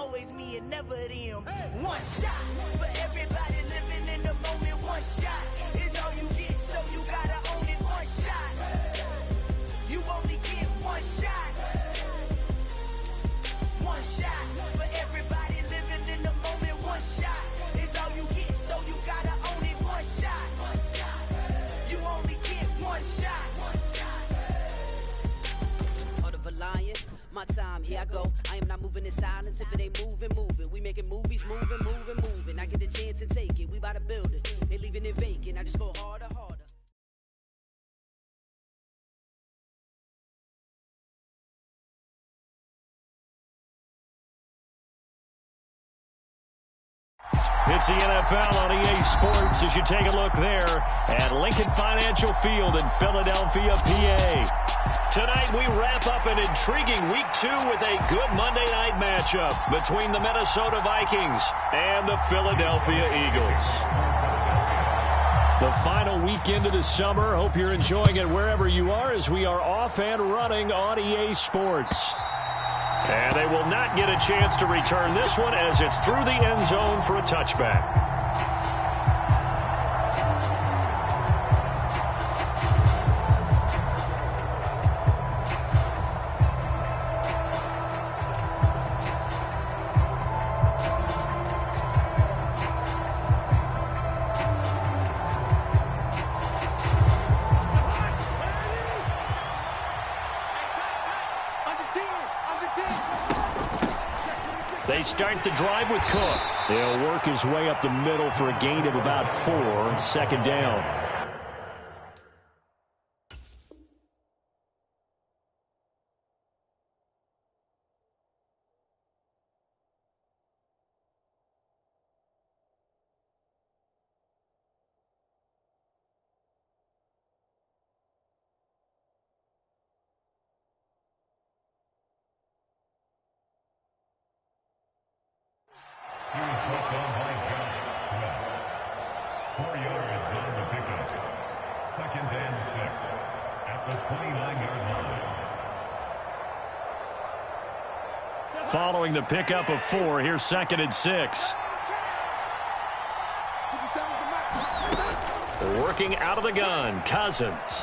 always me and never them. One shot for everybody living in the moment. One shot is all you get, so you gotta own it. One shot, you only get one shot. One shot for everybody living in the moment. One shot is all you get, so you gotta own it. One shot, you only get one shot. Heart of a lion, my time, here I go. I am not moving in silence. If it ain't moving, move it. We making movies, moving. I get a chance to take it. We bout to build it. They leaving it vacant. I just go harder. It's the NFL on EA Sports as you take a look there at Lincoln Financial Field in Philadelphia, PA. Tonight we wrap up an intriguing Week 2 with a good Monday night matchup between the Minnesota Vikings and the Philadelphia Eagles. The final weekend of the summer. Hope you're enjoying it wherever you are as we are off and running on EA Sports. And they will not get a chance to return this one as it's through the end zone for a touchback. They start the drive with Cook. He'll work his way up the middle for a gain of about 4, second down. Following the pickup of 4, here's 2nd and 6. Working out of the gun, Cousins.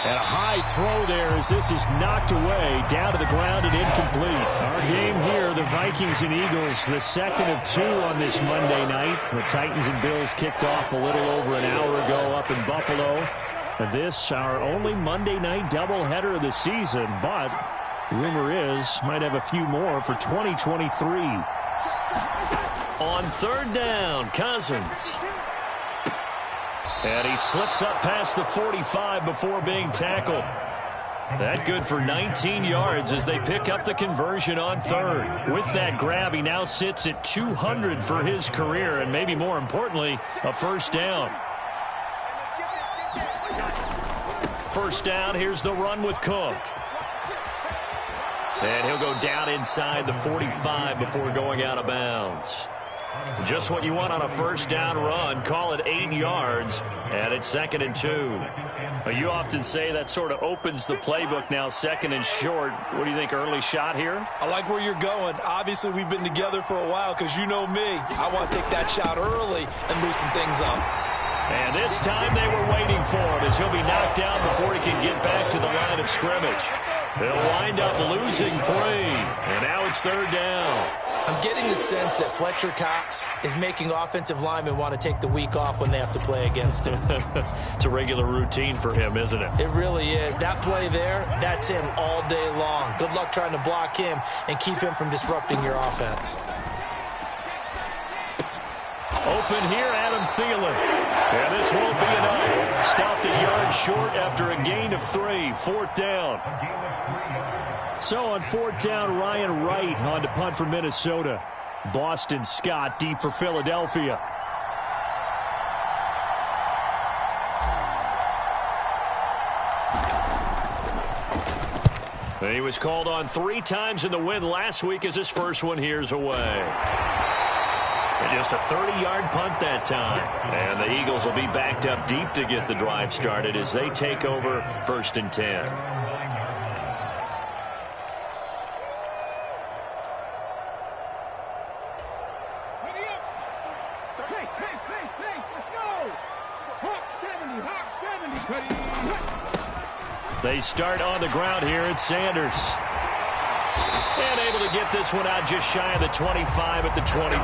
And a high throw there as this is knocked away, down to the ground and incomplete. Our game here, the Vikings and Eagles, the second of 2 on this Monday night. The Titans and Bills kicked off a little over an hour ago up in Buffalo. And this, our only Monday night doubleheader of the season, but rumor is might have a few more for 2023. On 3rd down, Cousins. And he slips up past the 45 before being tackled. That good for 19 yards as they pick up the conversion on 3rd. With that grab, he now sits at 200 for his career, and maybe more importantly, a first down. First down, here's the run with Cook. And he'll go down inside the 45 before going out of bounds. Just what you want on a first down run. Call it 8 yards, and it's 2nd and 2. You often say that sort of opens the playbook now, 2nd and short. What do you think, early shot here? I like where you're going. Obviously, we've been together for a while because you know me. I want to take that shot early and loosen things up. And this time they were waiting for him as he'll be knocked down before he can get back to the line of scrimmage. They'll wind up losing 3, and now it's 3rd down. I'm getting the sense that Fletcher Cox is making offensive linemen want to take the week off when they have to play against him. It's a regular routine for him, isn't it? It really is. That play there, that's him all day long. Good luck trying to block him and keep him from disrupting your offense. Open here, Adam Thielen. And this won't be enough. Stopped a yard short after a gain of 3. 4th down. So on 4th down, Ryan Wright on to punt for Minnesota. Boston Scott deep for Philadelphia. He was called on 3 times in the win last week as his first one here's away. And just a 30-yard punt that time. And the Eagles will be backed up deep to get the drive started as they take over 1st and 10. They start on the ground here. It's Sanders. And able to get this one out just shy of the 25 at the 24.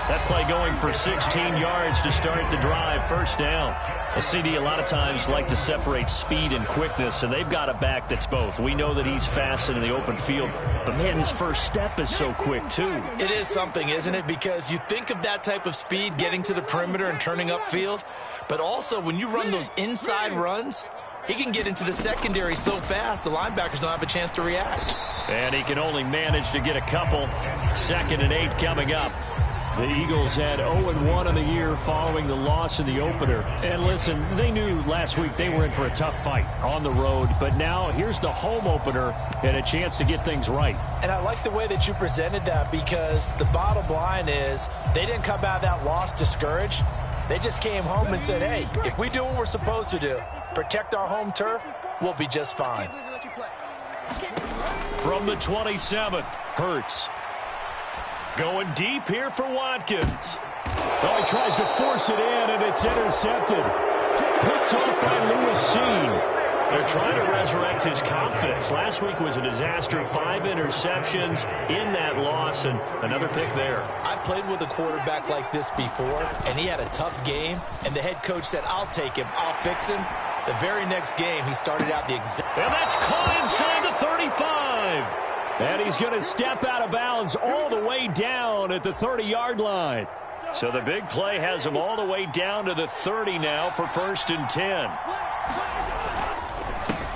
That play going for 16 yards to start the drive. First down. A CD a lot of times like to separate speed and quickness, and they've got a back that's both. We know that he's fast in the open field, but, man, his first step is so quick, too. It is something, isn't it? Because you think of that type of speed getting to the perimeter and turning upfield, but also when you run those inside runs, he can get into the secondary so fast the linebackers don't have a chance to react. And he can only manage to get a couple. 2nd and 8 coming up. The Eagles had 0-1 on the year following the loss in the opener. And listen, they knew last week they were in for a tough fight on the road. But now here's the home opener and a chance to get things right. And I like the way that you presented that, because the bottom line is they didn't come out of that loss discouraged. They just came home and said, hey, if we do what we're supposed to do, protect our home turf, we'll be just fine. From the 27, Hurts. Going deep here for Watkins. Oh, he tries to force it in, and it's intercepted. Picked off by Lewis Seen. They're trying to resurrect his confidence. Last week was a disaster. 5 interceptions in that loss, and another pick there. I played with a quarterback like this before, and he had a tough game, and the head coach said, I'll take him, I'll fix him. The very next game, he started out the exact... And that's caught inside the 35. And he's going to step out of bounds all the way down at the 30-yard line. So the big play has him all the way down to the 30 now for 1st and 10.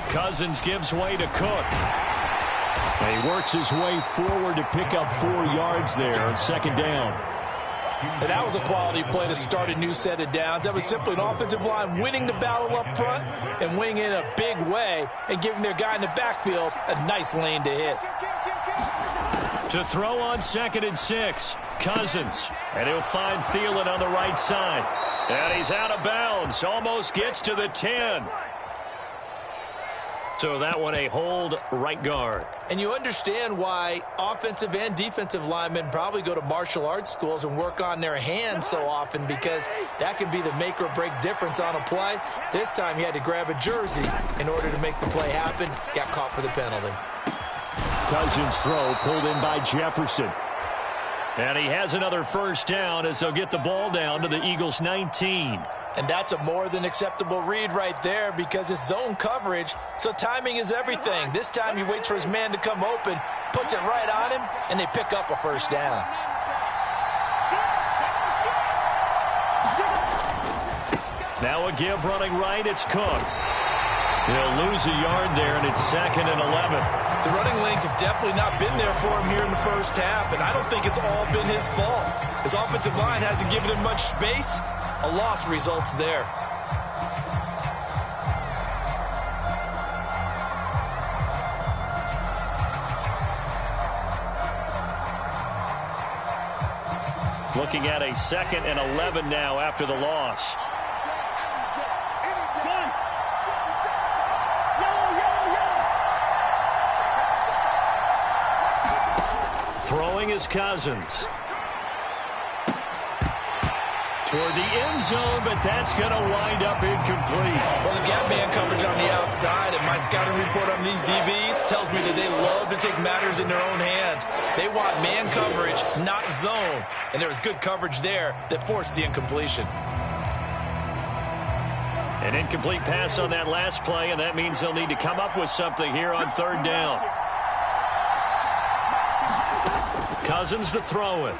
Cousins gives way to Cook. And he works his way forward to pick up 4 yards there on 2nd down. And that was a quality play to start a new set of downs. That was simply an offensive line winning the battle up front and winning in a big way and giving their guy in the backfield a nice lane to hit. To throw on 2nd and 6, Cousins. And he'll find Thielen on the right side. And he's out of bounds. Almost gets to the 10. So that one a hold right guard. And you understand why offensive and defensive linemen probably go to martial arts schools and work on their hands so often, because that can be the make or break difference on a play. This time he had to grab a jersey in order to make the play happen. Got caught for the penalty. Cousins' throw pulled in by Jefferson. And he has another first down as they'll get the ball down to the Eagles' 19. And that's a more than acceptable read right there, because it's zone coverage, so timing is everything. This time he waits for his man to come open, puts it right on him, and they pick up a first down. Now a give running right, it's Cook. He'll lose a yard there, and it's 2nd and 11. The running lanes have definitely not been there for him here in the first half, and I don't think it's all been his fault. His offensive line hasn't given him much space. A loss results there. Looking at a 2nd and 11 now after the loss. Throwing is Cousins. Toward the end zone, but that's going to wind up incomplete. Well, they've got man coverage on the outside, and my scouting report on these DBs tells me that they love to take matters in their own hands. They want man coverage, not zone, and there was good coverage there that forced the incompletion. An incomplete pass on that last play, and that means they'll need to come up with something here on 3rd down. Cousins to throw it.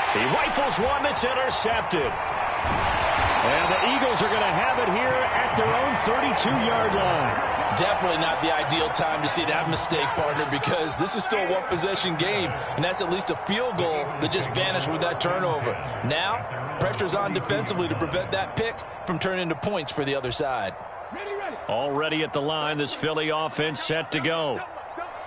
He rifles one that's intercepted. And the Eagles are going to have it here at their own 32-yard line. Definitely not the ideal time to see that mistake, partner, because this is still a one-possession game, and that's at least a field goal that just vanished with that turnover. Now, pressure's on defensively to prevent that pick from turning into points for the other side. Already at the line, this Philly offense set to go.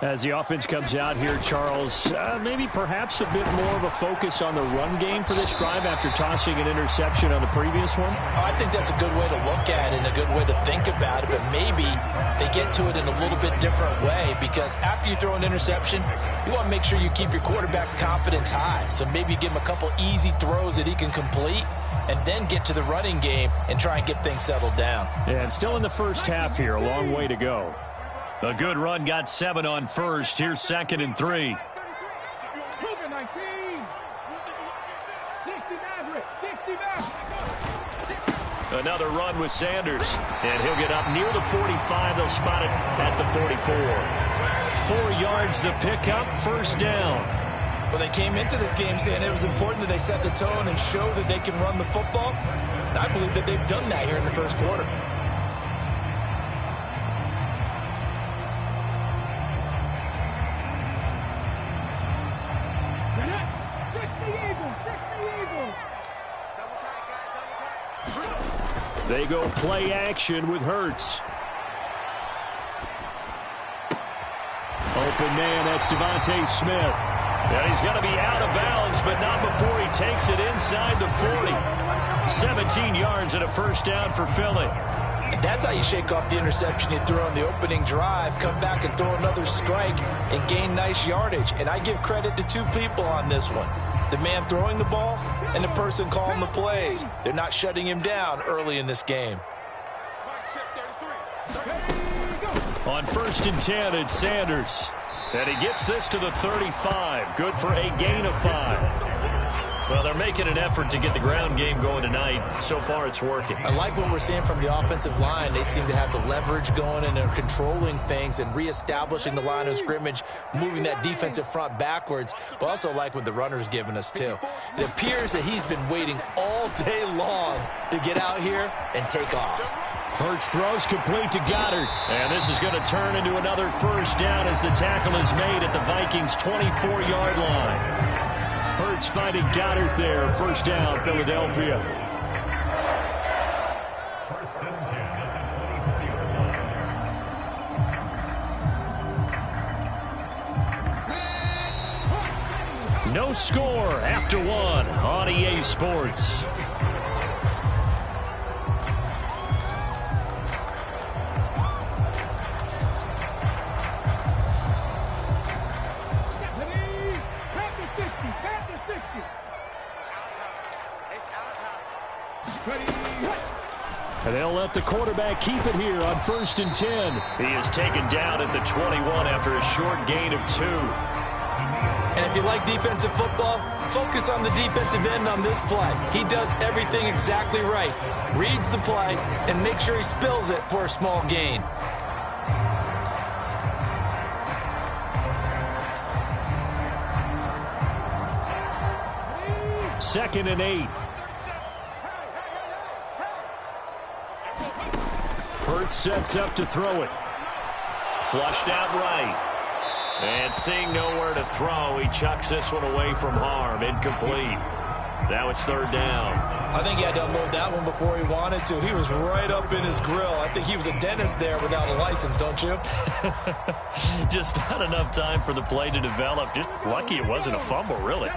As the offense comes out here, Charles, maybe perhaps a bit more of a focus on the run game for this drive after tossing an interception on the previous one? I think that's a good way to look at it and a good way to think about it, but maybe they get to it in a little bit different way, because after you throw an interception, you want to make sure you keep your quarterback's confidence high. So maybe you give him a couple easy throws that he can complete and then get to the running game and try and get things settled down. Yeah, and still in the first half here, a long way to go. A good run got 7 on first. Here's 2nd and 3. Another run with Sanders. And he'll get up near the 45. They'll spot it at the 44. 4 yards the pickup, first down. Well, they came into this game saying it was important that they set the tone and show that they can run the football. And I believe that they've done that here in the first quarter. They go play action with Hurts. Open man, that's Devontae Smith. And he's going to be out of bounds, but not before he takes it inside the 40. 17 yards and a first down for Philly. And that's how you shake off the interception you threw on the opening drive, come back and throw another strike and gain nice yardage. And I give credit to 2 people on this one. The man throwing the ball and the person calling the plays. They're not shutting him down early in this game. On 1st and 10, it's Sanders. And he gets this to the 35. Good for a gain of 5. Well, they're making an effort to get the ground game going tonight. So far, it's working. I like what we're seeing from the offensive line. They seem to have the leverage going, and they're controlling things and reestablishing the line of scrimmage, moving that defensive front backwards, but also like what the runner's giving us, too. It appears that he's been waiting all day long to get out here and take off. Hurts throws complete to Goddard. And this is going to turn into another first down as the tackle is made at the Vikings' 24-yard line. Hurts finding Goddard there. First down, Philadelphia. No score after 1 on EA Sports. And they'll let the quarterback keep it here on 1st and 10. He is taken down at the 21 after a short gain of 2. And if you like defensive football, focus on the defensive end on this play. He does everything exactly right. Reads the play and makes sure he spills it for a small gain. 2nd and 8. Hurts sets up to throw it. Flushed out right. And seeing nowhere to throw, he chucks this one away from harm. Incomplete. Now it's 3rd down. I think he had to unload that one before he wanted to. He was right up in his grill. I think he was a dentist there without a license, don't you? Just not enough time for the play to develop. Just lucky it wasn't a fumble, really.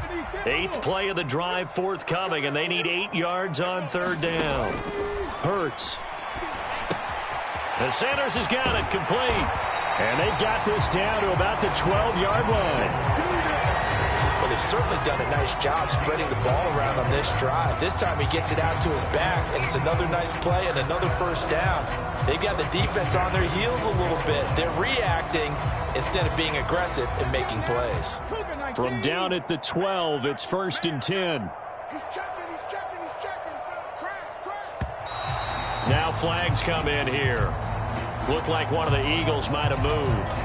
8th play of the drive forthcoming, and they need 8 yards on 3rd down. Hurts. And Sanders has got it complete. And they've got this down to about the 12-yard line. Well, they've certainly done a nice job spreading the ball around on this drive. This time he gets it out to his back, and it's another nice play and another first down. They've got the defense on their heels a little bit. They're reacting instead of being aggressive and making plays. From down at the 12, it's 1st and 10. He's checking. Now flags come in here. Looked like one of the Eagles might have moved.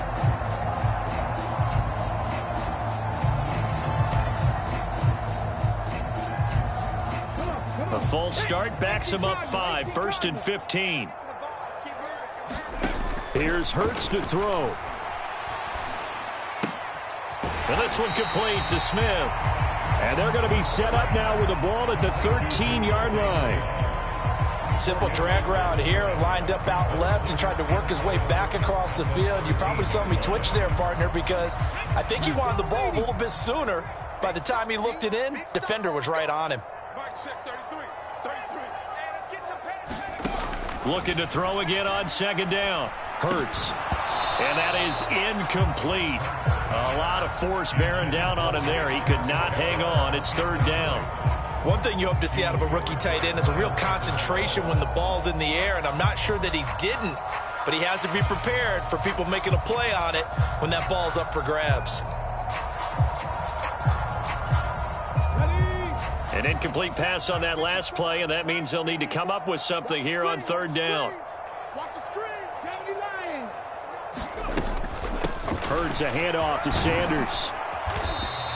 A false start backs him up 5. 1st and 15. Here's Hurts to throw. And this one complete to Smith. And they're going to be set up now with the ball at the 13-yard line. Simple drag route here, lined up out left and tried to work his way back across the field. You probably saw me twitch there, partner, because I think he wanted the ball a little bit sooner. By the time he looked it in, defender was right on him. Looking to throw again on second down. Hurts. And that is incomplete. A lot of force bearing down on him there. He could not hang on. It's third down. One thing you hope to see out of a rookie tight end is a real concentration when the ball's in the air, and I'm not sure that he didn't, but he has to be prepared for people making a play on it when that ball's up for grabs. An incomplete pass on that last play, and that means they'll need to come up with something here on third down. Hurts a handoff to Sanders.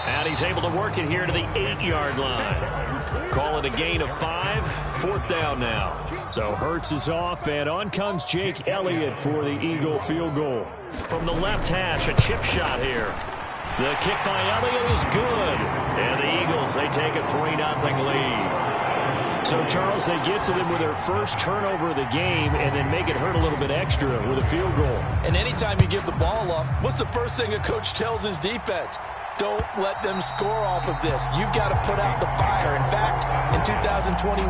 And he's able to work it here to the 8-yard line. Call it a gain of 5. Fourth down now. So Hurts is off, and on comes Jake Elliott for the Eagle field goal. From the left hash, a chip shot here. The kick by Elliott is good. And the Eagles, they take a 3-0 lead. So, Charles, they get to them with their first turnover of the game and then make it hurt a little bit extra with a field goal. And anytime you give the ball up, what's the first thing a coach tells his defense? Don't let them score off of this. You've got to put out the fire. In fact, in 2021,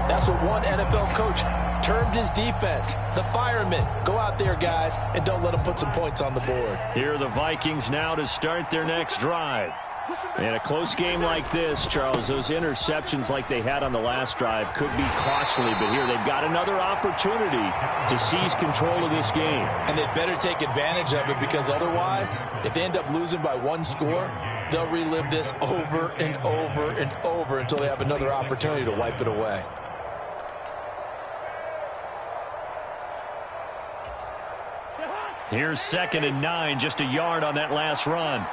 that's what one NFL coach termed his defense. The firemen. Go out there, guys, and don't let them put some points on the board. Here are the Vikings now to start their next drive. In a close game like this, Charles, those interceptions like they had on the last drive could be costly, but here they've got another opportunity to seize control of this game. And they'd better take advantage of it, because otherwise, if they end up losing by one score, they'll relive this over and over and over until they have another opportunity to wipe it away. Here's 2nd and 9, just a yard on that last run.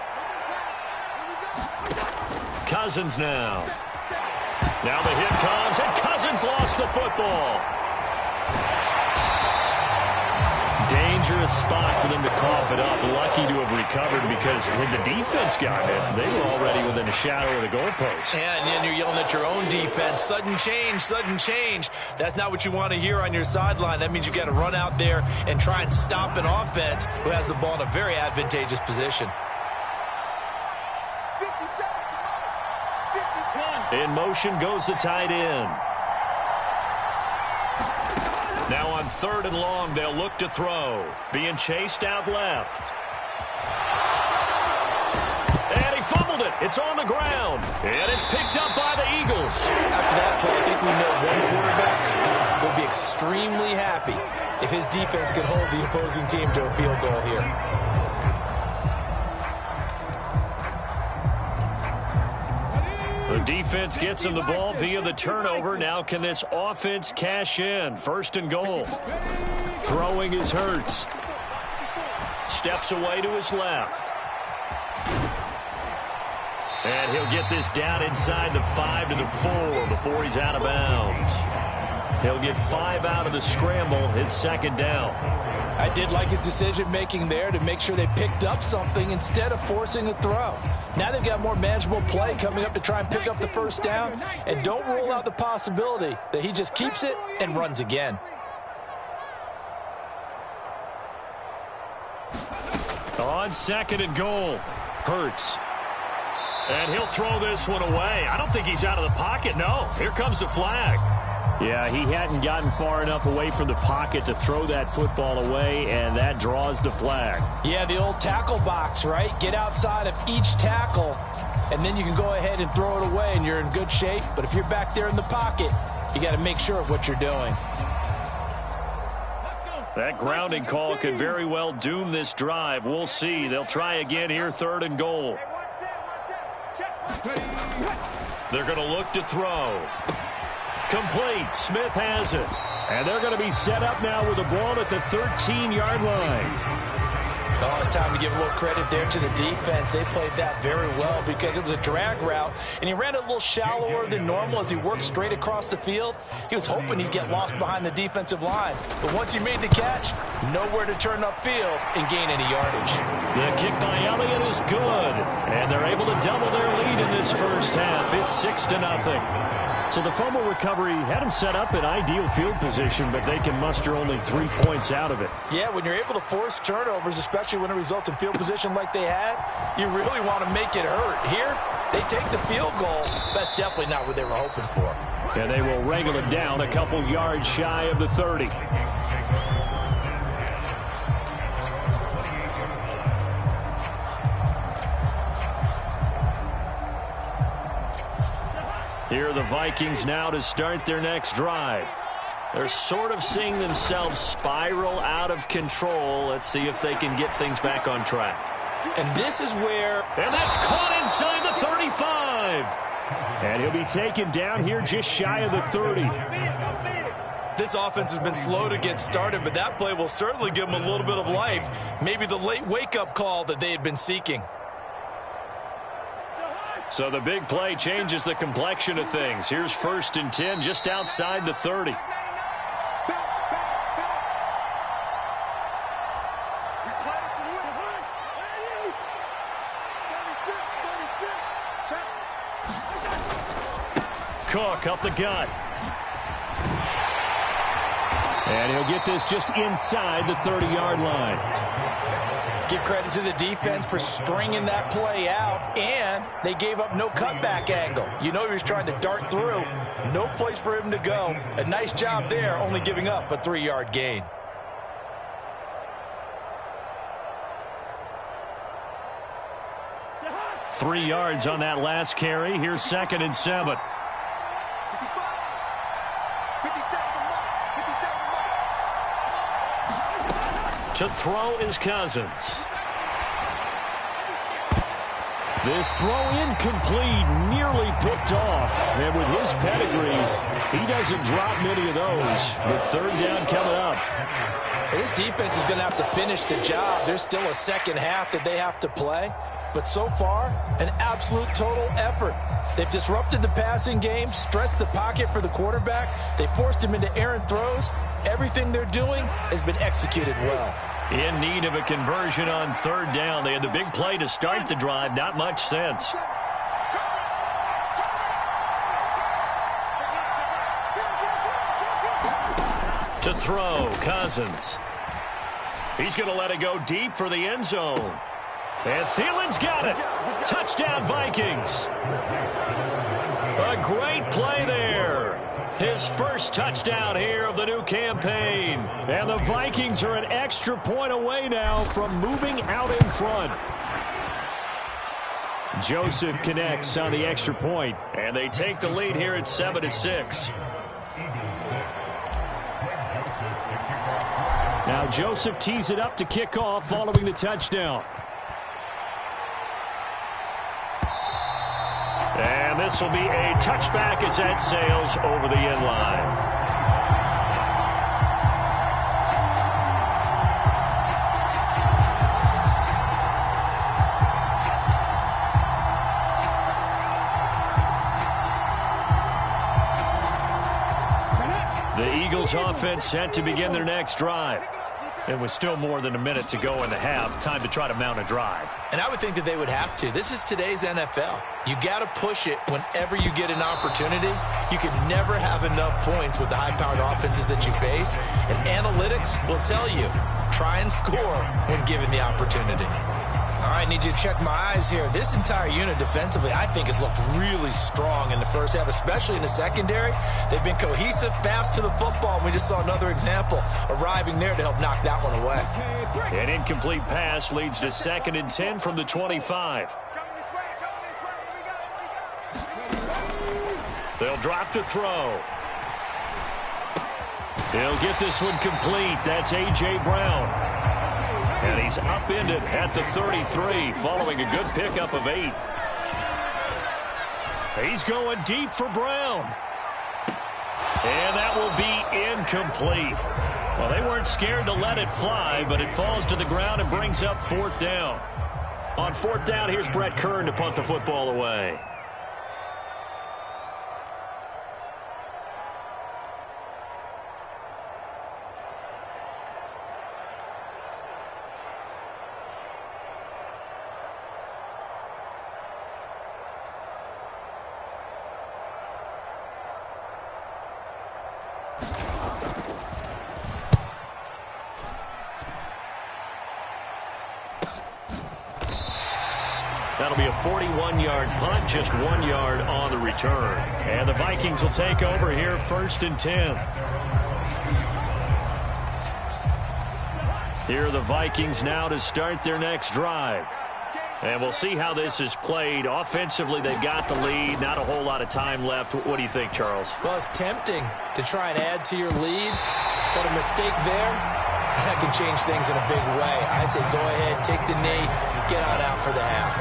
Cousins now. Now the hit comes, and Cousins lost the football. Dangerous spot for them to cough it up. Lucky to have recovered, because when the defense got it, they were already within a shadow of the goalpost. And then you're yelling at your own defense. Sudden change, sudden change. That's not what you want to hear on your sideline. That means you've got to run out there and try and stop an offense who has the ball in a very advantageous position. In motion goes the tight end. Now on 3rd and long, they'll look to throw. Being chased out left. And he fumbled it. It's on the ground. And it's picked up by the Eagles. After that play, I think we know one quarterback will be extremely happy if his defense can hold the opposing team to a field goal here. The defense gets him the ball via the turnover. Now can this offense cash in? 1st and goal. Throwing is Hurts. Steps away to his left. And he'll get this down inside the 5 to the 4 before he's out of bounds. He'll get 5 out of the scramble. It's 2nd down. I did like his decision-making there to make sure they picked up something instead of forcing a throw. Now they've got more manageable play coming up to try and pick up the 1st down. And don't rule out the possibility that he just keeps it and runs again. On 2nd and goal, Hurts. And he'll throw this one away. I don't think he's out of the pocket. No, here comes the flag. Yeah, he hadn't gotten far enough away from the pocket to throw that football away, and that draws the flag. Yeah, the old tackle box, right? Get outside of each tackle, and then you can go ahead and throw it away, and you're in good shape. But if you're back there in the pocket, you got to make sure of what you're doing. That grounding call could very well doom this drive. We'll see. They'll try again here, 3rd and goal. They're going to look to throw. Complete. Smith has it. And they're going to be set up now with the ball at the 13-yard line. Oh, it's time to give a little credit there to the defense. They played that very well because it was a drag route, and he ran it a little shallower than normal as he worked straight across the field. He was hoping he'd get lost behind the defensive line. But once he made the catch, nowhere to turn upfield and gain any yardage. The kick by Elliott is good, and they're able to double their lead in this first half. It's 6-0. So the fumble recovery had them set up in ideal field position, but they can muster only 3 points out of it. Yeah, when you're able to force turnovers, especially when it results in field position like they had, you really want to make it hurt. Here, they take the field goal. That's definitely not what they were hoping for. And they will wrangle it down a couple yards shy of the 30. Here are the Vikings now to start their next drive. They're sort of seeing themselves spiral out of control. Let's see if they can get things back on track. And this is where... And that's caught inside the 35. And he'll be taken down here just shy of the 30. This offense has been slow to get started, but that play will certainly give them a little bit of life. Maybe the late wake-up call that they had been seeking. So the big play changes the complexion of things. Here's 1st and 10 just outside the 30. Cook up the gut. And he'll get this just inside the 30-yard line. Give credit to the defense for stringing that play out, and they gave up no cutback angle. You know he was trying to dart through. No place for him to go. A nice job there, only giving up a 3-yard gain. Three yards on that last carry. Here's 2nd and 7. To throw is Cousins. This throw incomplete, nearly picked off. And with his pedigree, he doesn't drop many of those. But 3rd down coming up. This defense is going to have to finish the job. There's still a second half that they have to play. But so far, an absolute total effort. They've disrupted the passing game, stressed the pocket for the quarterback. They forced him into errant throws. Everything they're doing has been executed well. In need of a conversion on 3rd down. They had the big play to start the drive. Not much sense. To throw, Cousins. He's going to let it go deep for the end zone. And Thielen's got it. Touchdown, Vikings. A great play there. His first touchdown here of the new campaign. And the Vikings are an extra point away now from moving out in front. Joseph connects on the extra point. And they take the lead here at 7-6. Now Joseph tees it up to kick off following the touchdown. And this will be a touchback as that sails over the end line. The Eagles offense set to begin their next drive. It was still more than a minute to go in the half. Time to try to mount a drive. And I would think that they would have to. This is today's NFL. You got to push it whenever you get an opportunity. You can never have enough points with the high-powered offenses that you face. And analytics will tell you, try and score when given the opportunity. All right, need you to check my eyes here. This entire unit defensively, I think, has looked really strong in the first half, especially in the secondary. They've been cohesive, fast to the football. We just saw another example arriving there to help knock that one away. An incomplete pass leads to 2nd and 10 from the 25. They'll drop to throw. He'll get this one complete. That's A.J. Brown. And he's upended at the 33 following a good pickup of 8. He's going deep for Brown. And that will be incomplete. Well, they weren't scared to let it fly, but it falls to the ground and brings up 4th down. On 4th down, here's Brett Kern to punt the football away. That'll be a 41-yard punt, just 1 yard on the return. And the Vikings will take over here, 1st and 10. Here are the Vikings now to start their next drive. And we'll see how this is played. Offensively, they've got the lead. Not a whole lot of time left. What do you think, Charles? Well, it's tempting to try and add to your lead, but a mistake there, that can change things in a big way. I say go ahead, take the knee, get on out for the half.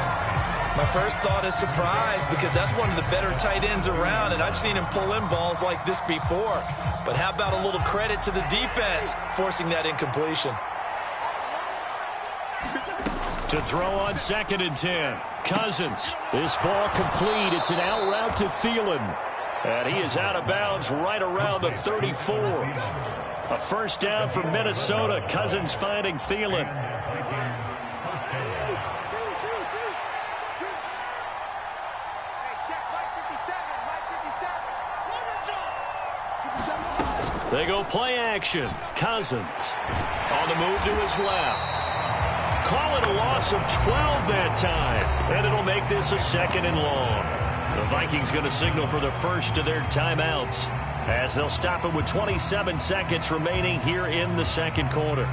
My first thought is surprise, because that's one of the better tight ends around, and I've seen him pull in balls like this before. But how about a little credit to the defense forcing that incompletion? To throw on 2nd and 10. Cousins. This ball complete. It's an out route to Thielen. And he is out of bounds right around the 34. A first down for Minnesota. Cousins finding Thielen. They go play action. Cousins on the move to his left. Call it a loss of 12 that time. And it'll make this a 2nd and long. The Vikings going to signal for the first of their timeouts as they'll stop it with 27 seconds remaining here in the second quarter.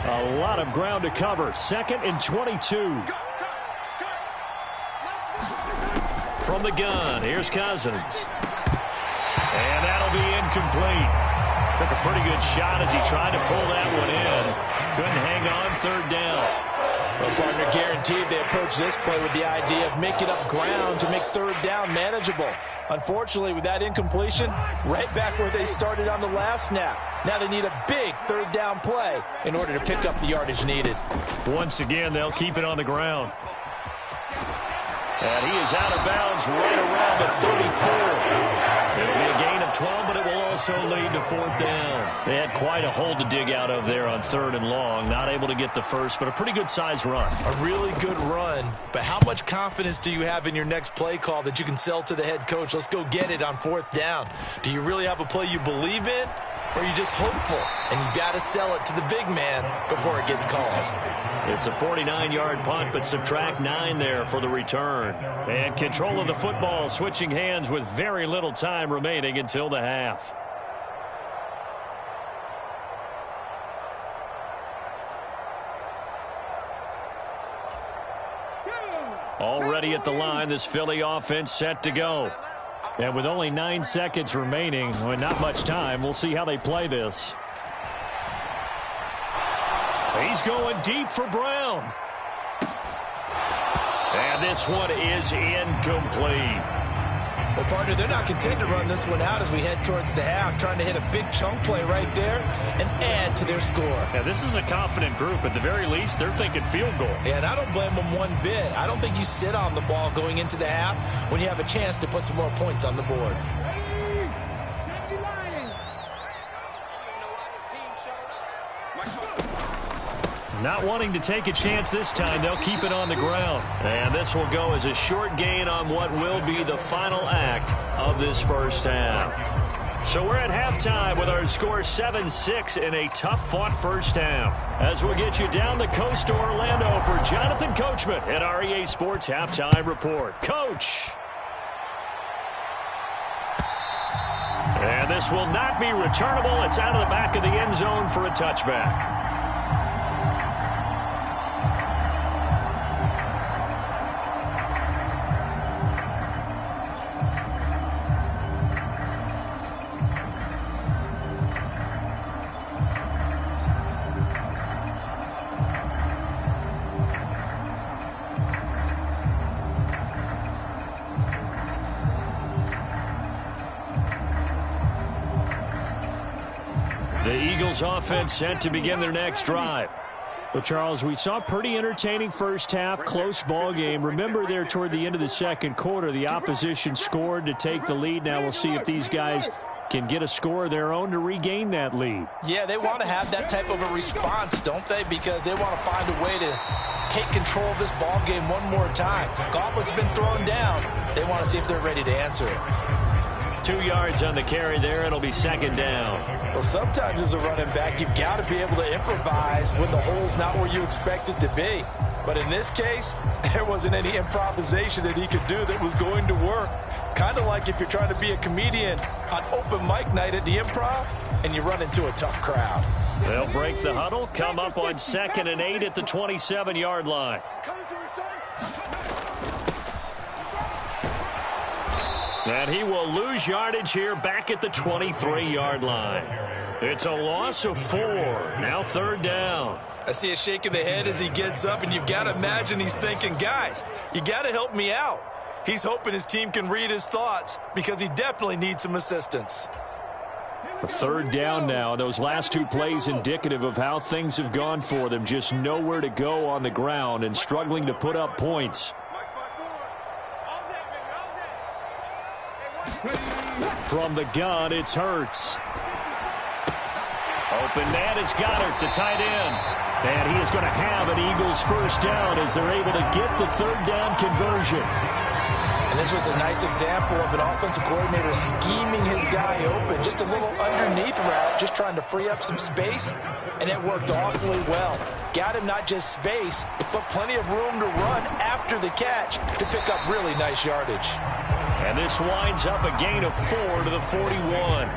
A lot of ground to cover. 2nd and 22. From the gun, here's Cousins. And that'll be incomplete. Took a pretty good shot as he tried to pull that one in. Couldn't hang on, 3rd down. Well, partner, guaranteed they approach this play with the idea of making up ground to make 3rd down manageable. Unfortunately, with that incompletion, right back where they started on the last snap. Now they need a big 3rd down play in order to pick up the yardage needed. Once again, they'll keep it on the ground. And he is out of bounds right around the 34. It'll be a gain of 12, but it will also lead to 4th down. They had quite a hole to dig out of there on 3rd and long. Not able to get the first, but a pretty good-sized run. A really good run, but how much confidence do you have in your next play call that you can sell to the head coach? Let's go get it on 4th down. Do you really have a play you believe in, or are you just hopeful? And you got to sell it to the big man before it gets called. It's a 49-yard punt, but subtract 9 there for the return. And control of the football, switching hands with very little time remaining until the half. Already at the line, this Philly offense set to go. And with only 9 seconds remaining, well, not much time, we'll see how they play this. He's going deep for Brown. And this one is incomplete. Well, partner, they're not content to run this one out as we head towards the half, trying to hit a big chunk play right there and add to their score. Yeah, this is a confident group. At the very least, they're thinking field goal. Yeah, and I don't blame them one bit. I don't think you sit on the ball going into the half when you have a chance to put some more points on the board. Not wanting to take a chance this time, they'll keep it on the ground. And this will go as a short gain on what will be the final act of this first half. So we're at halftime with our score 7-6 in a tough-fought first half. As we'll get you down the coast to Orlando for Jonathan Coachman at our EA Sports Halftime Report. Coach! And this will not be returnable. It's out of the back of the end zone for a touchback. The Eagles offense set to begin their next drive. Well, Charles, we saw a pretty entertaining first half, close ball game. Remember there toward the end of the second quarter, the opposition scored to take the lead. Now we'll see if these guys can get a score of their own to regain that lead. Yeah, they want to have that type of a response, don't they? Because they want to find a way to take control of this ball game one more time. Gauntlet's been thrown down. They want to see if they're ready to answer it. 2 yards on the carry there. It'll be second down. Well, sometimes as a running back, you've got to be able to improvise when the hole's not where you expect it to be. But in this case, there wasn't any improvisation that he could do that was going to work. Kind of like if you're trying to be a comedian on open mic night at the Improv and you run into a tough crowd. They'll break the huddle, come up on 2nd and 8 at the 27-yard line. And he will lose yardage here back at the 23-yard line. It's a loss of 4. Now 3rd down. I see a shake of the head as he gets up, and you've got to imagine he's thinking, guys, you got to help me out. He's hoping his team can read his thoughts because he definitely needs some assistance. A 3rd down now. Those last 2 plays indicative of how things have gone for them. Just nowhere to go on the ground and struggling to put up points. From the gun, it's Hurts. Open man is Goddard, the tight end. And he is going to have an Eagles first down as they're able to get the 3rd down conversion. And this was a nice example of an offensive coordinator scheming his guy open. Just a little underneath route, just trying to free up some space, and it worked awfully well. Got him not just space, but plenty of room to run after the catch to pick up really nice yardage. And this winds up a gain of 4 to the 41.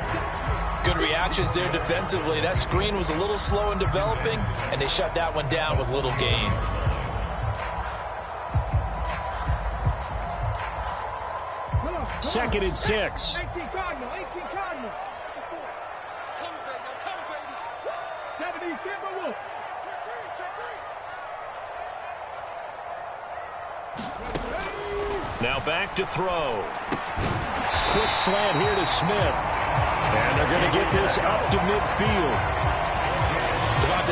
Good reactions there defensively. That screen was a little slow in developing, and they shut that one down with little gain. Second and 6. Now back to throw. Quick slant here to Smith. And they're going to get this up to midfield.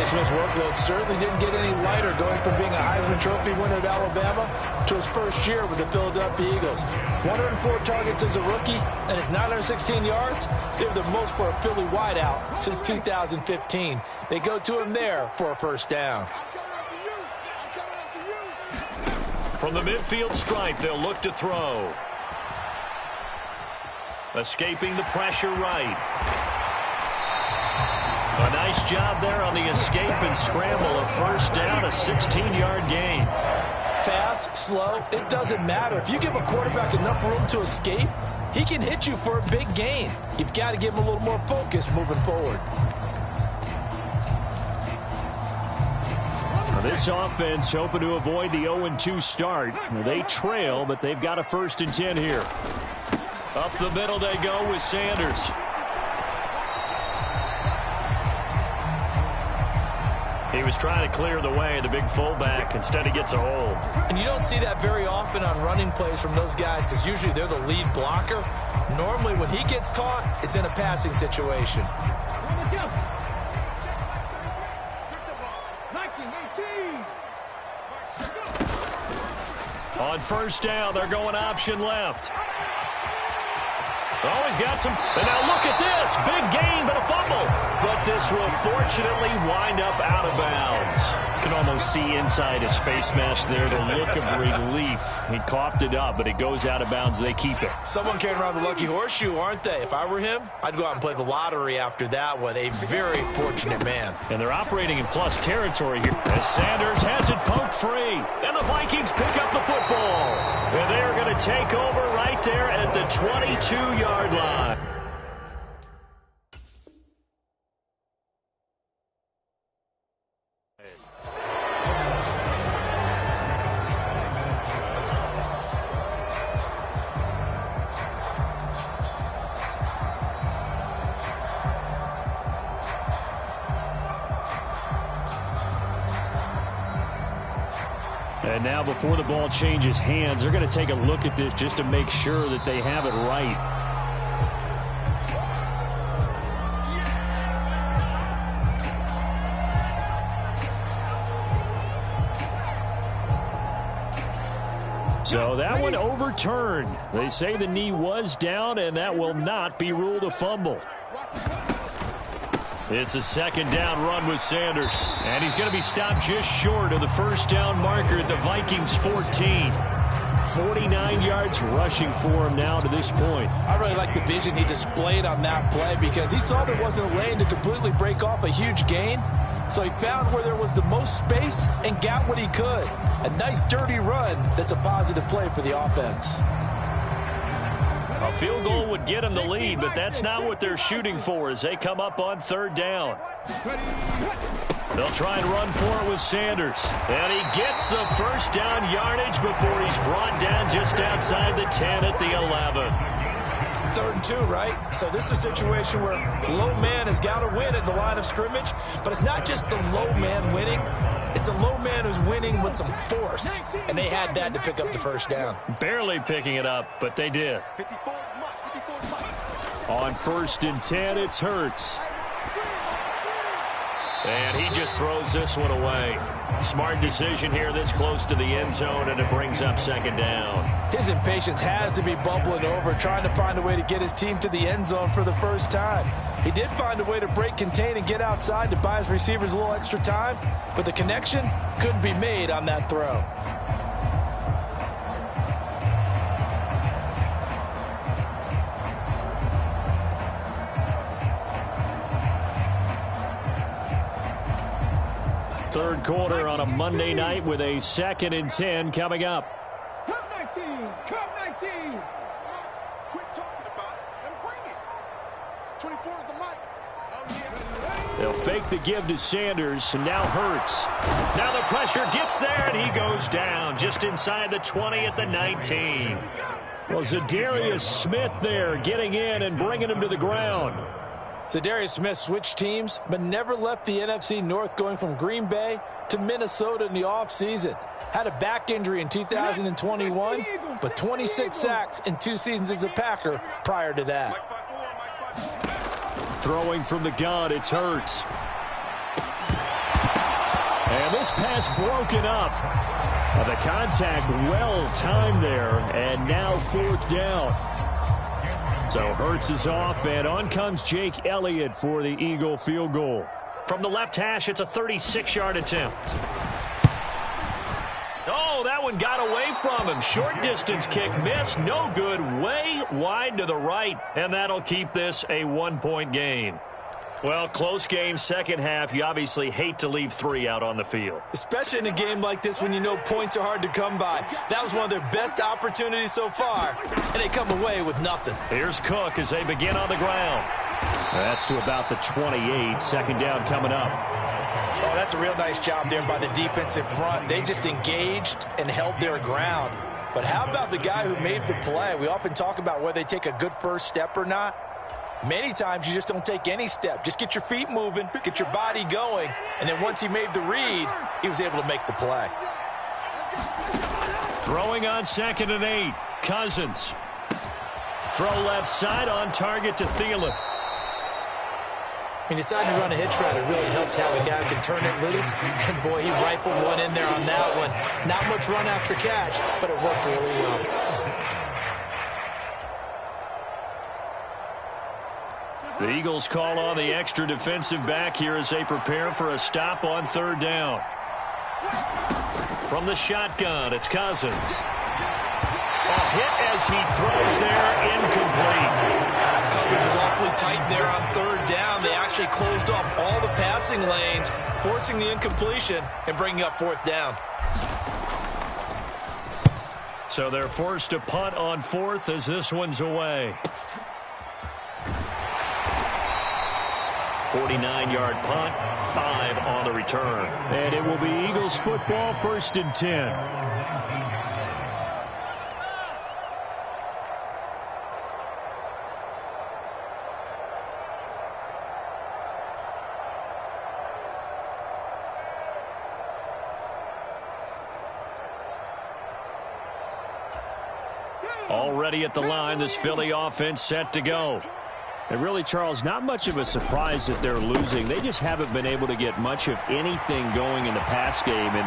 Smith's workload certainly didn't get any lighter going from being a Heisman Trophy winner at Alabama to his first year with the Philadelphia Eagles. 104 targets as a rookie, and his 916 yards, they're the most for a Philly wideout since 2015. They go to him there for a first down. From the midfield stripe, they'll look to throw. Escaping the pressure right. A nice job there on the escape and scramble. A first down, a 16-yard gain. Fast, slow, it doesn't matter. If you give a quarterback enough room to escape, he can hit you for a big gain. You've got to give him a little more focus moving forward. Now this offense hoping to avoid the 0-2 start. They trail, but they've got a 1st and 10 here. Up the middle they go with Sanders. He was trying to clear the way, the big fullback. Instead, he gets a hold. And you don't see that very often on running plays from those guys because usually they're the lead blocker. Normally, when he gets caught, it's in a passing situation. On first down, they're going option left. Oh, he's got some. And now look at this. Big gain, but a fumble. But this will fortunately wind up out of bounds. You can almost see inside his face mask there the look of relief. He coughed it up, but it goes out of bounds. They keep it. Someone carrying around the lucky horseshoe, aren't they? If I were him, I'd go out and play the lottery after that one. A very fortunate man. And they're operating in plus territory here. As Sanders has it poked free. And the Vikings pick up the football. And they're going to take over right there at the 22-yard line. And now before the ball changes hands, they're going to take a look at this just to make sure that they have it right. So that one overturned. They say the knee was down, and that will not be ruled a fumble. It's a second down run with Sanders. And he's going to be stopped just short of the first down marker at the Vikings 14. 49 yards rushing for him now to this point. I really like the vision he displayed on that play because he saw there wasn't a lane to completely break off a huge gain. So he found where there was the most space and got what he could. A nice dirty run that's a positive play for the offense. A field goal would get him the lead, but that's not what they're shooting for as they come up on third down. They'll try and run for it with Sanders. And he gets the first down yardage before he's brought down just outside the 10 at the 11. 3rd and 2, right? So this is a situation where low man has got to win at the line of scrimmage, but it's not just the low man winning. It's the low man who's winning with some force, and they had that to pick up the first down. Barely picking it up, but they did. On 1st and 10, it's Hurts. And he just throws this one away. Smart decision here this close to the end zone, and it brings up 2nd down. His impatience has to be bubbling over, trying to find a way to get his team to the end zone for the first time. He did find a way to break, contain, and get outside to buy his receivers a little extra time, but the connection couldn't be made on that throw. Third quarter on a Monday night with a 2nd and 10 coming up. Come 19! Come 19! Quit talking about it and bring it. 24 is the mic. Oh, yeah. They'll fake the give to Sanders, and now Hurts. Now the pressure gets there, and he goes down just inside the 20 at the 19. Well, Zadarius Smith there getting in and bringing him to the ground. Zadarius Smith switched teams, but never left the NFC North, going from Green Bay to Minnesota in the offseason. Had a back injury in 2021, but 26 sacks in 2 seasons as a Packer prior to that. Throwing from the gun, it's Hurts. And this pass broken up. The contact well timed there, and now 4th down. So Hurts is off, and on comes Jake Elliott for the Eagle field goal. From the left hash, it's a 36-yard attempt. Oh, that one got away from him. Short distance kick missed. No good. Way wide to the right. And that'll keep this a 1-point game. Well, close game, second half. You obviously hate to leave 3 out on the field. Especially in a game like this when you know points are hard to come by. That was one of their best opportunities so far, and they come away with nothing. Here's Cook as they begin on the ground. That's to about the 28. 2nd down coming up. Oh, that's a real nice job there by the defensive front. They just engaged and held their ground. But how about the guy who made the play? We often talk about whether they take a good first step or not. Many times you just don't take any step. Just get your feet moving, get your body going, and then once he made the read, he was able to make the play. Throwing on 2nd and 8. Cousins. Throw left side on target to Thielen. He decided to run a hitch route. It really helped have a guy who can turn it loose. And boy, he rifled one in there on that one. Not much run after catch, but it worked really well. The Eagles call on the extra defensive back here as they prepare for a stop on 3rd down. From the shotgun, it's Cousins. A hit as he throws there, incomplete. Coverage is awfully tight there on 3rd down. They actually closed off all the passing lanes, forcing the incompletion and bringing up 4th down. So they're forced to punt on 4th as this one's away. 49-yard punt, 5 on the return. And it will be Eagles football, 1st and 10. Already at the line, this Philly offense set to go. And really, Charles, not much of a surprise that they're losing. They just haven't been able to get much of anything going in the pass game. And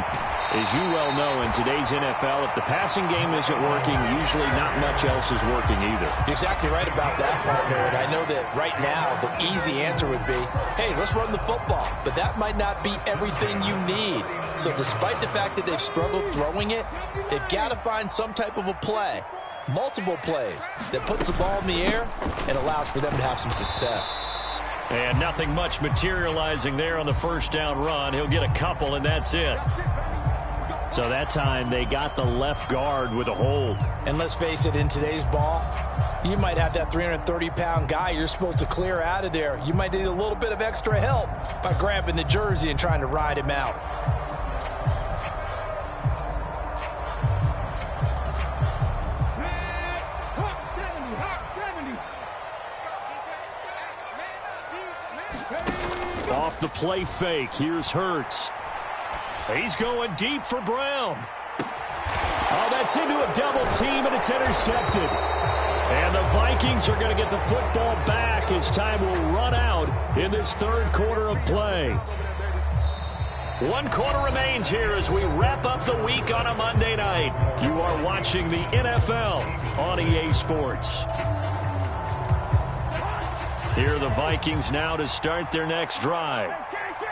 as you well know, in today's NFL, if the passing game isn't working, usually not much else is working either. You're exactly right about that, partner. And I know that right now the easy answer would be, hey, let's run the football. But that might not be everything you need. So despite the fact that they've struggled throwing it, they've got to find some type of a play. Multiple plays that puts the ball in the air and allows for them to have some success. And nothing much materializing there on the first down run. He'll get a couple, and that's it. So that time they got the left guard with a hold. And let's face it, in today's ball, you might have that 330-pound guy you're supposed to clear out of there. You might need a little bit of extra help by grabbing the jersey and trying to ride him out. Off the play fake, here's Hurts. He's going deep for Brown. Oh, that's into a double team, and it's intercepted. And the Vikings are going to get the football back as time will run out in this third quarter of play. 1 quarter remains here as we wrap up the week on a Monday night. You are watching the NFL on EA Sports. Here are the Vikings now to start their next drive.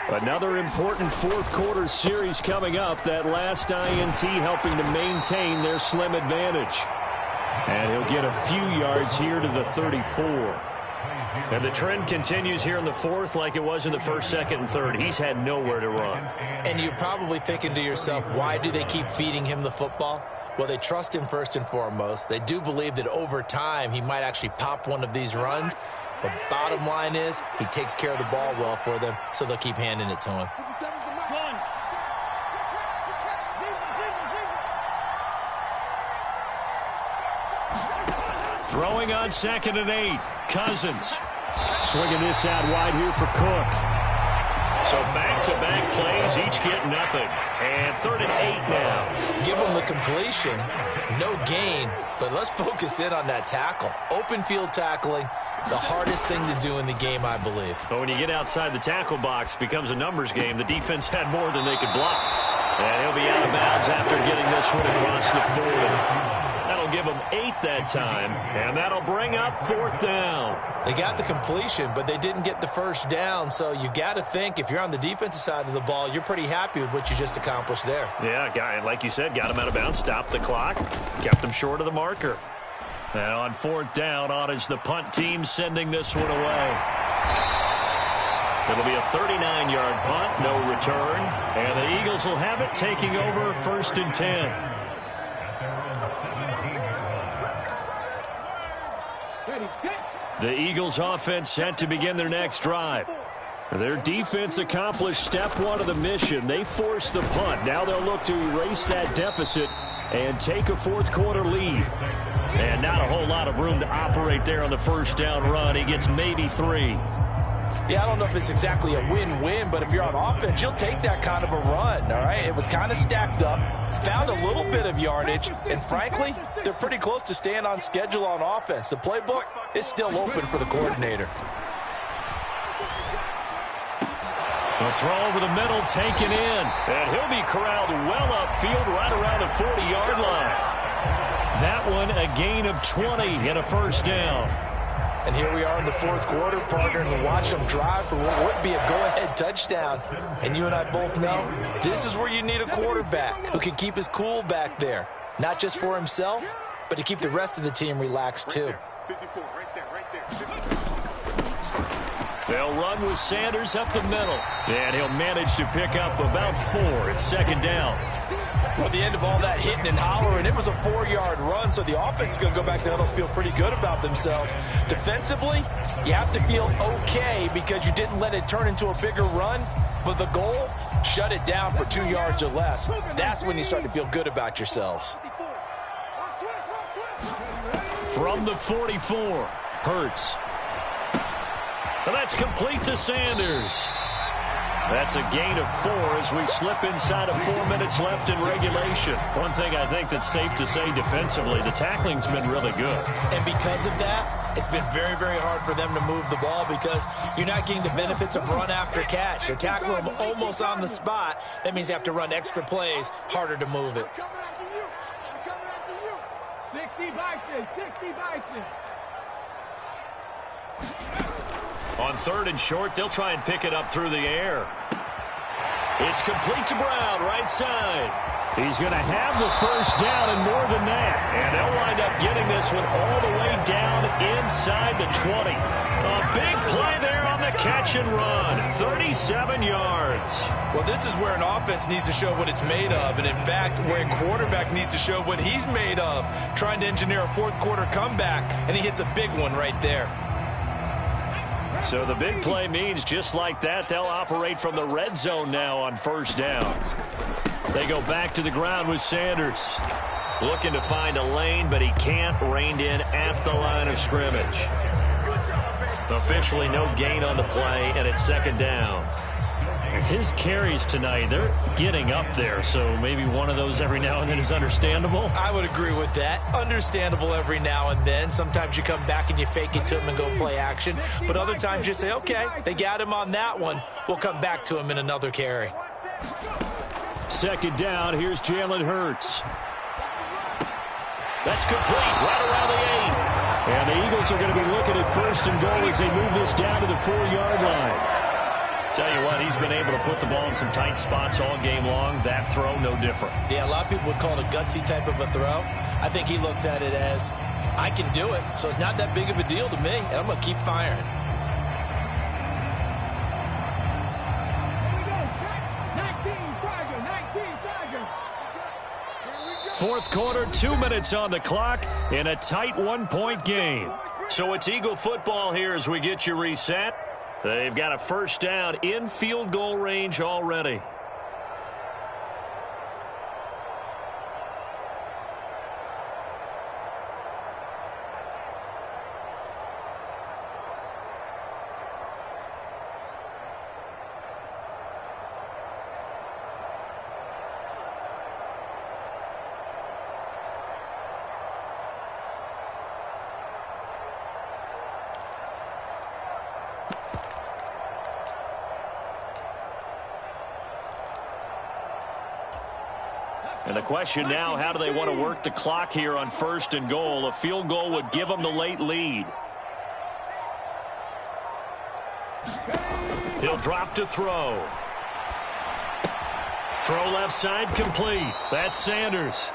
Another important fourth quarter series coming up. That last INT helping to maintain their slim advantage. And he'll get a few yards here to the 34. And the trend continues here in the fourth like it was in the first, second, and third. He's had nowhere to run. And you're probably thinking to yourself, why do they keep feeding him the football? Well, they trust him first and foremost. They do believe that over time he might actually pop one of these runs. The bottom line is he takes care of the ball well for them, so they'll keep handing it to him. Throwing on 2nd and 8. Cousins. Swinging this out wide here for Cook. So back-to-back plays, each get nothing. And 3rd and 8 now. Give them the completion, no gain, but let's focus in on that tackle. Open field tackling, the hardest thing to do in the game, I believe. But when you get outside the tackle box, it becomes a numbers game. The defense had more than they could block. And he'll be out of bounds after getting this one across the 40. That'll give them 8 that time, and that'll bring up 4th down. They got the completion, but they didn't get the first down, so you got to think if you're on the defensive side of the ball, you're pretty happy with what you just accomplished there. Yeah, like you said, got him out of bounds, stopped the clock, kept him short of the marker. And on 4th down, on is the punt team sending this one away. It'll be a 39-yard punt, no return, and the Eagles will have it taking over 1st and 10. The Eagles offense set to begin their next drive. Their defense accomplished step 1 of the mission. They forced the punt. Now they'll look to erase that deficit and take a fourth quarter lead. And not a whole lot of room to operate there on the first down run. He gets maybe 3. Yeah, I don't know if it's exactly a win-win, but if you're on offense, you'll take that kind of a run, all right? It was kind of stacked up, found a little bit of yardage, and frankly, they're pretty close to staying on schedule on offense. The playbook is still open for the coordinator. A throw over the middle, taken in, and he'll be corralled well upfield right around the 40-yard line. That one a gain of 20 and a first down. And here we are in the fourth quarter, partner, and watch them drive for what would be a go-ahead touchdown. And you and I both know this is where you need a quarterback who can keep his cool back there. Not just for himself, but to keep the rest of the team relaxed too. 54, right there. They'll run with Sanders up the middle. And he'll manage to pick up about 4 at 2nd down. Well, the end of all that hitting and hollering, it was a 4-yard run, so the offense is going to go back there and feel pretty good about themselves. Defensively, you have to feel okay because you didn't let it turn into a bigger run, but the goal, shut it down for 2 yards or less. That's when you start to feel good about yourselves. From the 44, Hurts. Well, that's complete to Sanders. That's a gain of 4 as we slip inside of 4 minutes left in regulation. One thing I think that's safe to say defensively, the tackling's been really good. And because of that, it's been very, very hard for them to move the ball because you're not getting the benefits of run after catch. They're tackling them almost on the spot. That means you have to run extra plays, harder to move it. I'm coming after you. I'm coming after you. 60 Bison, 60 Bison. On 3rd and short, they'll try and pick it up through the air. It's complete to Brown, right side. He's going to have the first down and more than that. And they'll wind up getting this one all the way down inside the 20. A big play there on the catch and run. 37 yards. Well, this is where an offense needs to show what it's made of. And, in fact, where a quarterback needs to show what he's made of. Trying to engineer a fourth-quarter comeback, and he hits a big one right there. So the big play means just like that, they'll operate from the red zone now on 1st down. They go back to the ground with Sanders. Looking to find a lane, but he can't. Reined in at the line of scrimmage. Officially no gain on the play, and it's 2nd down. His carries tonight, they're getting up there, so maybe one of those every now and then is understandable. I would agree with that. Understandable every now and then. Sometimes you come back and you fake it to him and go play action. But other times you say, okay, they got him on that one. We'll come back to him in another carry. 2nd down, here's Jalen Hurts. That's complete, right around the 8. And the Eagles are going to be looking at 1st and goal as they move this down to the 4-yard line. Tell you what, he's been able to put the ball in some tight spots all game long. That throw, no different. Yeah, a lot of people would call it a gutsy type of a throw. I think he looks at it as, I can do it, so it's not that big of a deal to me, and I'm going to keep firing. Fourth quarter, 2 minutes on the clock in a tight 1-point game. So it's Eagle football here as we get you reset. They've got a 1st down in field goal range already. And the question now, how do they want to work the clock here on 1st and goal? A field goal would give them the late lead. He'll drop to throw. Throw left side complete. That's Sanders.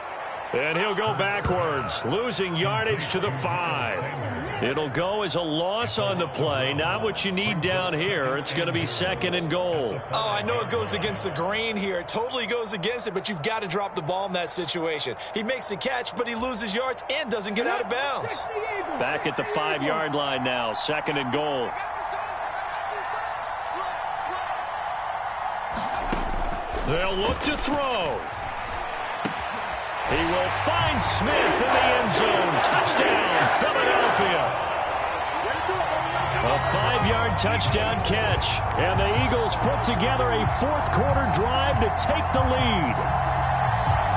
And he'll go backwards, losing yardage to the 5. It'll go as a loss on the play. Not what you need down here. It's going to be 2nd and goal. Oh, I know it goes against the grain here. It totally goes against it, but you've got to drop the ball in that situation. He makes a catch, but he loses yards and doesn't get out of bounds. Back at the 5-yard line now, 2nd and goal. They'll look to throw. He will find Smith in the end zone. Touchdown, Philadelphia. A 5-yard touchdown catch. And the Eagles put together a fourth-quarter drive to take the lead.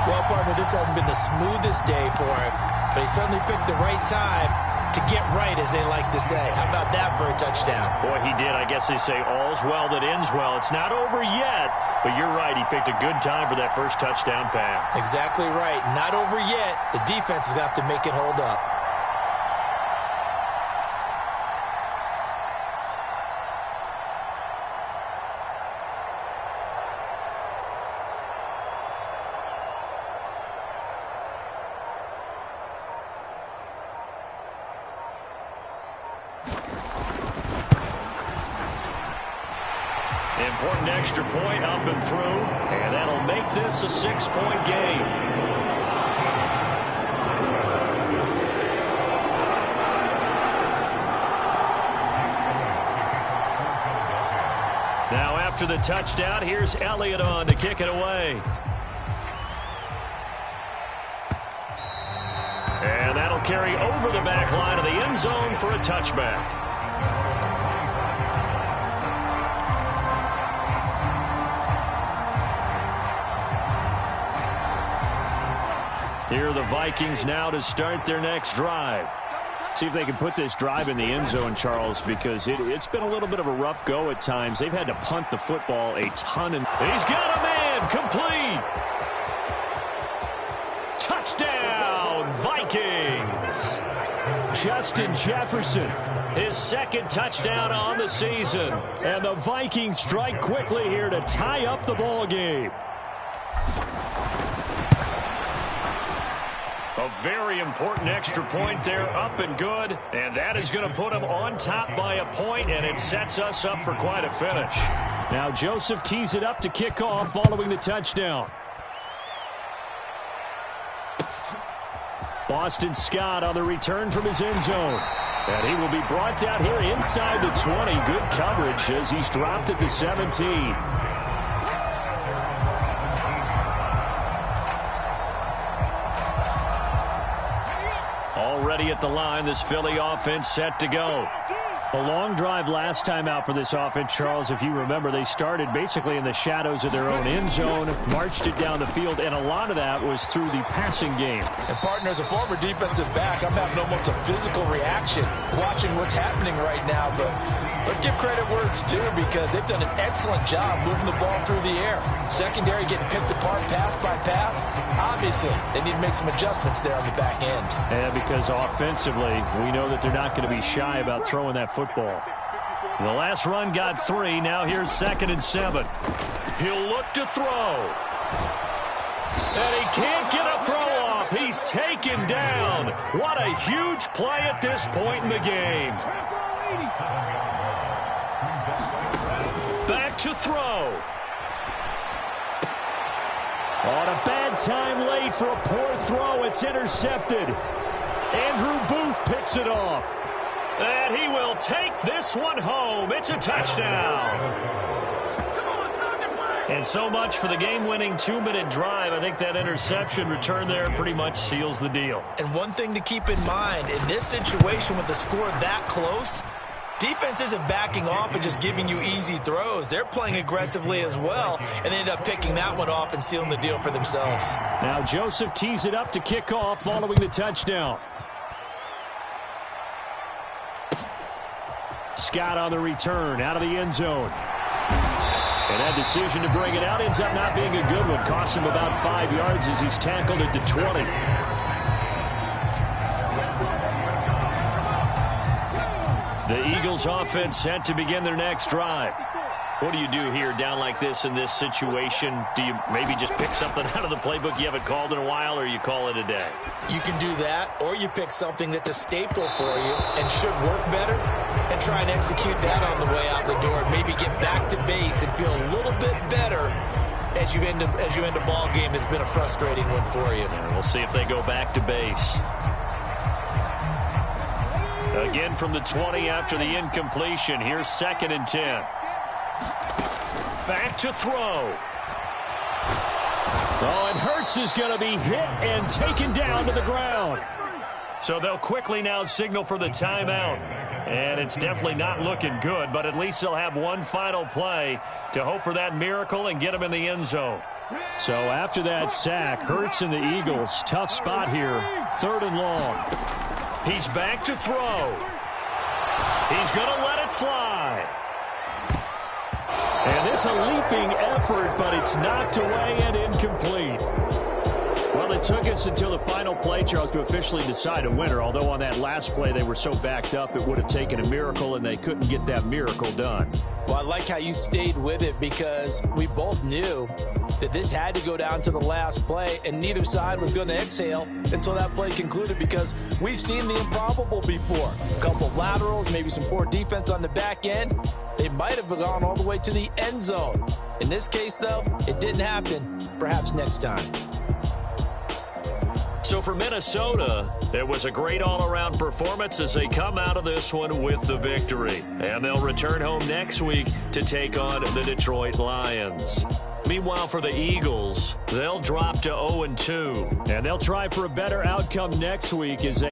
Well, partner, this hasn't been the smoothest day for him, but he certainly picked the right time to get right, as they like to say. How about that for a touchdown? Boy, he did. I guess they say all's well that ends well. It's not over yet, but you're right. He picked a good time for that first touchdown pass. Exactly right. Not over yet. The defense is going to have to make it hold up. Important extra point up and through, and that'll make this a 6-point game. Now after the touchdown, here's Elliott on to kick it away. And that'll carry over the back line of the end zone for a touchback. Here are the Vikings now to start their next drive. See if they can put this drive in the end zone, Charles, because it's been a little bit of a rough go at times. They've had to punt the football a ton. He's got a man, complete. Touchdown, Vikings. Justin Jefferson, his second touchdown on the season. And the Vikings strike quickly here to tie up the ball game. A very important extra point there, up and good. And that is going to put them on top by a point, and it sets us up for quite a finish. Now Joseph tees it up to kick off following the touchdown. Boston Scott on the return from his end zone. And he will be brought down here inside the 20. Good coverage as he's dropped at the 17. Already at the line, this Philly offense set to go. A long drive last time out for this offense, Charles. If you remember, they started basically in the shadows of their own end zone, marched it down the field, and a lot of that was through the passing game. And partner, as a former defensive back, I'm having almost a physical reaction watching what's happening right now. But let's give credit where it's due, because they've done an excellent job moving the ball through the air. Secondary getting picked apart pass by pass. Obviously, they need to make some adjustments there on the back end. Yeah, because offensively, we know that they're not going to be shy about throwing that football. The last run got 3. Now here's 2nd and 7. He'll look to throw. And he can't get a throw off. He's taken down. What a huge play at this point in the game. Back to throw. On a bad time late for a poor throw. It's intercepted. Andrew Booth picks it off. And he will take this one home. It's a touchdown. And so much for the game-winning 2-minute drive. I think that interception return there pretty much seals the deal. And one thing to keep in mind, in this situation with the score that close, defense isn't backing off and just giving you easy throws. They're playing aggressively as well, and they end up picking that one off and sealing the deal for themselves. Now Joseph tees it up to kick off following the touchdown. Scott on the return out of the end zone. And that decision to bring it out ends up not being a good one. Cost him about 5 yards as he's tackled at the 20. The Eagles offense set to begin their next drive. What do you do here down like this in this situation? Do you maybe just pick something out of the playbook you haven't called in a while, or you call it a day? You can do that, or you pick something that's a staple for you and should work better and try and execute that on the way out the door. Maybe get back to base and feel a little bit better as you end a ball game that's been a frustrating one for you. And we'll see if they go back to base. Again from the 20 after the incompletion. Here's 2nd and 10. Back to throw. Oh, and Hurts is going to be hit and taken down to the ground. So they'll quickly now signal for the timeout. And it's definitely not looking good, but at least they'll have one final play to hope for that miracle and get them in the end zone. So after that sack, Hurts and the Eagles, tough spot here, 3rd and long. He's back to throw. He's going to let it fly. And it's a leaping effort, but it's knocked away and incomplete. Well, it took us until the final play, Charles, to officially decide a winner, although on that last play they were so backed up it would have taken a miracle, and they couldn't get that miracle done. Well, I like how you stayed with it, because we both knew that this had to go down to the last play, and neither side was going to exhale until that play concluded, because we've seen the improbable before. A couple of laterals, maybe some poor defense on the back end. They might have gone all the way to the end zone. In this case, though, it didn't happen. Perhaps next time. So for Minnesota, it was a great all-around performance as they come out of this one with the victory. And they'll return home next week to take on the Detroit Lions. Meanwhile, for the Eagles, they'll drop to 0-2. And they'll try for a better outcome next week as they